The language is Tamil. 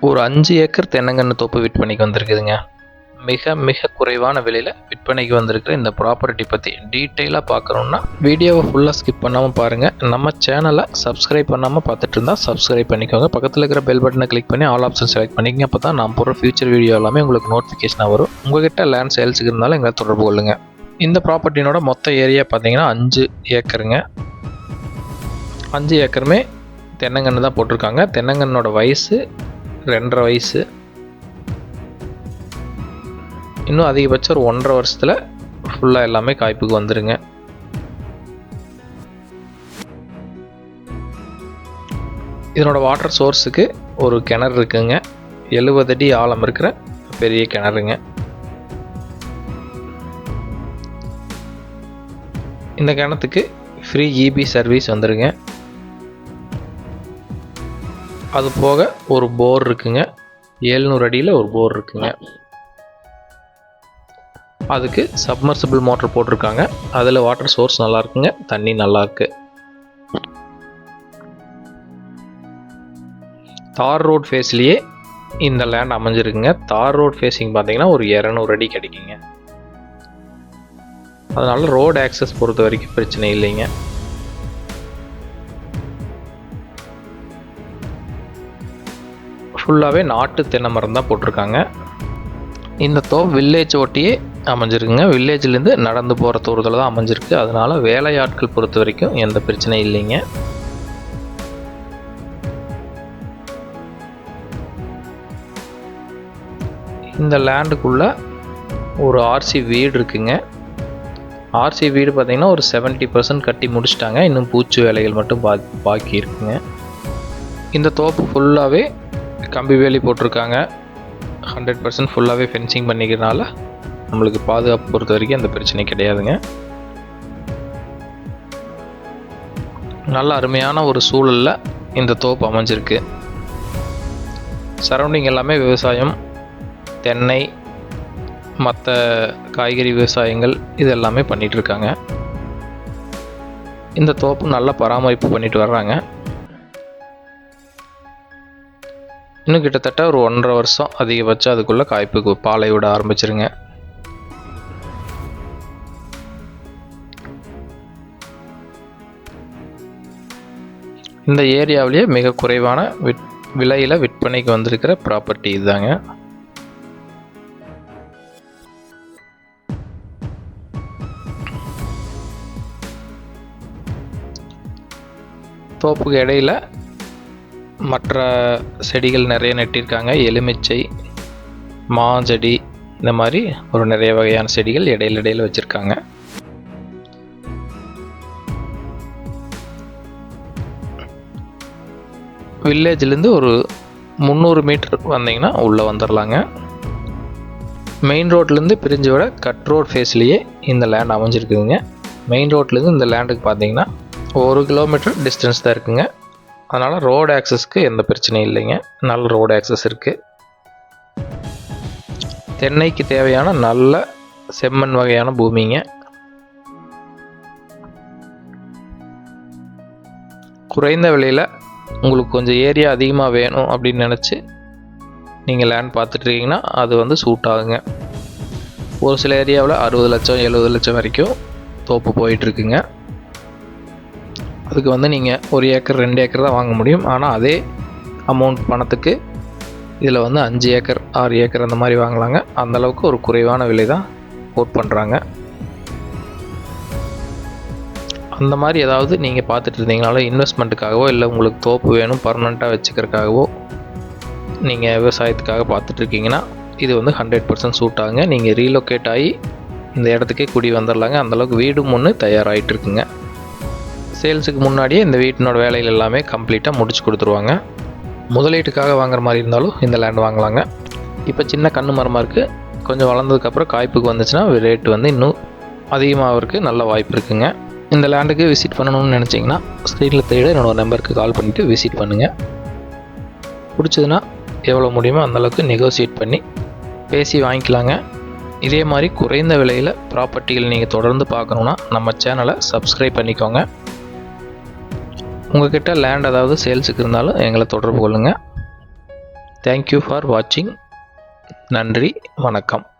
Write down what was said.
ஒரு 5 ஏக்கர் தென்னங்கன்று தோப்பு விற்பனைக்கு வந்திருக்குதுங்க. மிக மிக குறைவான விலையில் விற்பனைக்கு வந்திருக்கிற இந்த ப்ராப்பர்ட்டி பற்றி டீட்டெயிலாக பார்க்கணுன்னா வீடியோவை ஃபுல்லாக ஸ்கிப் பண்ணாமல் பாருங்கள். நம்ம சேனலை சப்ஸ்கிரைப் பண்ணாமல் பார்த்துட்டு இருந்தால் சப்ஸ்கிரைப் பண்ணிக்கோங்க. பக்கத்தில் இருக்கிற பெல் பட்டனை கிளிக் பண்ணி ஆல் ஆப்ஷன் செலக்ட் பண்ணிக்கங்க. அப்போ தான் நான் போடுற ஃபியூச்சர் வீடியோ எல்லாமே உங்களுக்கு நோட்டிஃபிகேஷனாக வரும். உங்கள்கிட்ட லேண்ட் சேல்ஸுக்கு இருந்தாலும் எங்களை தொடர்பு கொள்ளுங்க. இந்த ப்ராப்பர்ட்டினோட மொத்த ஏரியா பார்த்தீங்கன்னா 5 ஏக்கருங்க. 5 ஏக்கருமே தென்னங்கன்று தான் போட்டிருக்காங்க. தென்னங்கன்னோட வயசு 2.5 வயசு. இன்னும் அதிகபட்சம் ஒரு 1.5 வருஷத்தில் ஃபுல்லாக எல்லாமே காய்ப்புக்கு வந்துடுங்க. இதனோட வாட்டர் சோர்ஸுக்கு ஒரு கிணறு இருக்குங்க. 70 அடி ஆழம் இருக்கிற பெரிய கிணறுங்க. இந்த கிணத்துக்கு ஃப்ரீ இபி சர்வீஸ் வந்துடுங்க. அது போக ஒரு போர் இருக்குங்க. 700 அடியில் ஒரு போர் இருக்குங்க. அதுக்கு சப்மர்சிபிள் மோட்டர் போட்டிருக்காங்க. அதில் வாட்டர் சோர்ஸ் நல்லா இருக்குங்க, தண்ணி நல்லா இருக்கு. தார் ரோட் ஃபேஸ்லேயே இந்த லேண்ட் அமைஞ்சிருக்குங்க. தார் ரோட் ஃபேஸிங் பார்த்தீங்கன்னா ஒரு 200 அடி கிடைக்குங்க. அதனால ரோடு ஆக்சஸ் பொறுத்த வரைக்கும் பிரச்சனை இல்லைங்க. ஃபுல்லாகவே நாட்டு தென்னை மரம் தான் போட்டிருக்காங்க. இந்த தோப்பு வில்லேஜ் ஒட்டியே அமைஞ்சிருக்குங்க. வில்லேஜ்லேருந்து நடந்து போகிற தூரத்தில் தான் அமைஞ்சிருக்கு. அதனால் வேலையாட்கள் பொறுத்த வரைக்கும் எந்த பிரச்சனையும் இல்லைங்க. இந்த லேண்டுக்குள்ளே ஒரு ஆர்சி வீடு இருக்குங்க. ஆர்சி வீடு பார்த்திங்கன்னா ஒரு 70% கட்டி முடிச்சிட்டாங்க. இன்னும் பூச்சி வேலைகள் மட்டும் பாக்கி இருக்குங்க. இந்த தோப்பு ஃபுல்லாகவே கம்பி வேலி போட்டிருக்காங்க. 100% ஃபுல்லாகவே ஃபென்சிங் பண்ணிக்கிறதுனால நம்மளுக்கு பாதுகாப்பு பொறுத்த வரைக்கும் அந்த பிரச்சனை கிடையாதுங்க. நல்ல அருமையான ஒரு சூழலில் இந்த தோப்பு அமைஞ்சிருக்கு. சரௌண்டிங் எல்லாமே விவசாயம், தென்னை, மற்ற காய்கறி விவசாயங்கள் இது எல்லாமே பண்ணிகிட்ருக்காங்க. இந்த தோப்பு நல்ல பராமரிப்பு பண்ணிட்டு வர்றாங்க. இன்னும் கிட்டத்தட்ட ஒரு 1.5 வருஷம் அதிகபட்சம் அதுக்குள்ளே காய்ப்புக்கு பாலை விட ஆரம்பிச்சிருங்க. இந்த ஏரியாவிலேயே மிக குறைவான விலையில் விற்பனைக்கு வந்திருக்கிற ப்ராப்பர்ட்டி இதுதாங்க. தோப்புக்கு இடையில் மற்ற செடிகள் நிறைய நட்டிருக்காங்க. எலுமிச்சை, மாஞ்செடி, இந்த மாதிரி ஒரு நிறைய வகையான செடிகள் இடையில வச்சுருக்காங்க. வில்லேஜ்லேருந்து ஒரு 300 மீட்டர் வந்தீங்கன்னா உள்ளே வந்துடலாங்க. மெயின் ரோட்லேருந்து பிரிஞ்சு விட கட் ரோட் ஃபேஸ்லேயே இந்த லேண்ட் அமைஞ்சிருக்குதுங்க. மெயின் ரோட்லேருந்து இந்த லேண்டுக்கு பார்த்தீங்கன்னா 1 கிலோமீட்டர் டிஸ்டன்ஸ் தான் இருக்குங்க. அதனால் ரோடு ஆக்சஸ்க்கு எந்த பிரச்சனையும் இல்லைங்க. நல்ல ரோடு ஆக்சஸ் இருக்குது. தென்னைக்கு தேவையான நல்ல செம்மண் வகையான பூமிங்க. குறைந்த விலையில் உங்களுக்கு கொஞ்சம் ஏரியா அதிகமாக வேணும் அப்படின்னு நினச்சி நீங்கள் லேண்ட் பார்த்துட்ருக்கீங்கன்னா அது சூட் ஆகுங்க. ஒரு சில ஏரியாவில் 60 லட்சம் 70 லட்சம் வரைக்கும் தோப்பு போயிட்டுருக்குங்க. அதுக்கு நீங்கள் 1 ஏக்கர் 2 ஏக்கர் தான் வாங்க முடியும். ஆனால் அதே அமௌண்ட் பணத்துக்கு இதில் 5 ஏக்கர் 6 ஏக்கர் அந்த மாதிரி வாங்கலாங்க. அந்தளவுக்கு ஒரு குறைவான விலை தான் கோட் பண்ணுறாங்க. அந்த மாதிரி ஏதாவது நீங்கள் பார்த்துட்டு இருந்தீங்கனாலும் இன்வெஸ்ட்மெண்ட்டுக்காகவோ இல்லை உங்களுக்கு தோப்பு வேணும் பர்மனெண்ட்டாக வச்சுக்கிறதுக்காகவோ நீங்கள் விவசாயத்துக்காக பார்த்துட்ருக்கீங்கன்னா இது 100% சூட் ஆகுங்க. நீங்கள் ரீலொக்கேட் ஆகி இந்த இடத்துக்கே குடி வந்துடலாங்க. அந்தளவுக்கு வீடும் ஒன்று தயாராகிட்டு இருக்குங்க. சேல்ஸுக்கு முன்னாடியே இந்த வீட்டினோட வேலைகள் எல்லாமே கம்ப்ளீட்டாக முடிச்சு கொடுத்துருவாங்க. முதலீட்டுக்காக வாங்குற மாதிரி இருந்தாலும் இந்த லேண்ட் வாங்கலாங்க. இப்போ சின்ன கன்று மரமாக இருக்குது. கொஞ்சம் வளர்ந்ததுக்கப்புறம் காய்ப்புக்கு வந்துச்சுன்னா ரேட்டு இன்னும் அதிகமாகிறதுக்கு நல்ல வாய்ப்பு இருக்குங்க. இந்த லேண்டுக்கு விசிட் பண்ணணும்னு நினச்சிங்கன்னா ஸ்க்ரீனில் தேட என்னோடய நம்பருக்கு கால் பண்ணிவிட்டு விசிட் பண்ணுங்கள். பிடிச்சதுன்னா எவ்வளோ முடியுமோ அந்தளவுக்கு நெகோசியேட் பண்ணி பேசி வாங்கிக்கலாங்க. இதே மாதிரி குறைந்த விலையில் ப்ராப்பர்ட்டிகள் நீங்கள் தொடர்ந்து பார்க்கணுன்னா நம்ம சேனலை சப்ஸ்கிரைப் பண்ணிக்கோங்க. உங்கள்கிட்ட லேண்ட் ஏதாவது சேல்ஸுக்கு இருந்தாலும் எங்களை தொடர்பு கொள்ளுங்கள். தேங்க்யூ ஃபார் வாட்சிங். நன்றி, வணக்கம்.